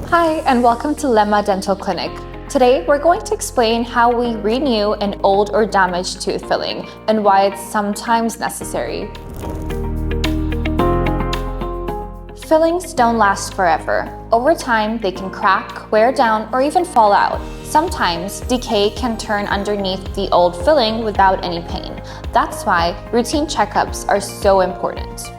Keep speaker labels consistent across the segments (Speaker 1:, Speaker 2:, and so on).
Speaker 1: Hi, and welcome to Lema Dental Clinic. Today, we're going to explain how we renew an old or damaged tooth filling and why it's sometimes necessary. Fillings don't last forever. Over time, they can crack, wear down, or even fall out. Sometimes, decay can turn underneath the old filling without any pain. That's why routine checkups are so important.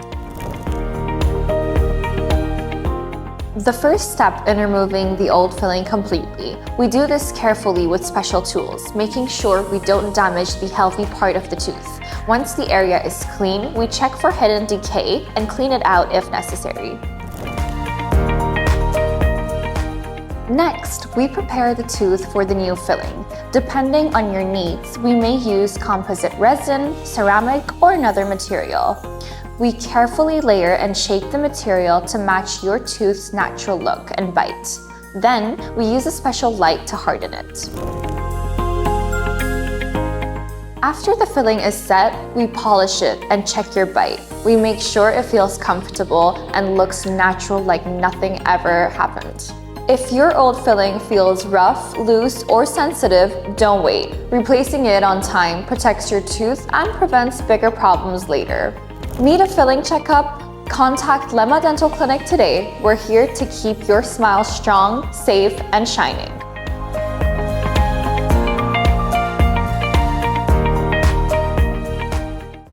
Speaker 1: The first step in removing the old filling completely. We do this carefully with special tools, making sure we don't damage the healthy part of the tooth. Once the area is clean, we check for hidden decay and clean it out if necessary. Next, we prepare the tooth for the new filling. Depending on your needs, we may use composite resin, ceramic, or another material. We carefully layer and shape the material to match your tooth's natural look and bite. Then, we use a special light to harden it. After the filling is set, we polish it and check your bite. We make sure it feels comfortable and looks natural, like nothing ever happened. If your old filling feels rough, loose, or sensitive, don't wait. Replacing it on time protects your tooth and prevents bigger problems later. Need a filling checkup? Contact Lema Dental Clinic today. We're here to keep your smile strong, safe, and shining.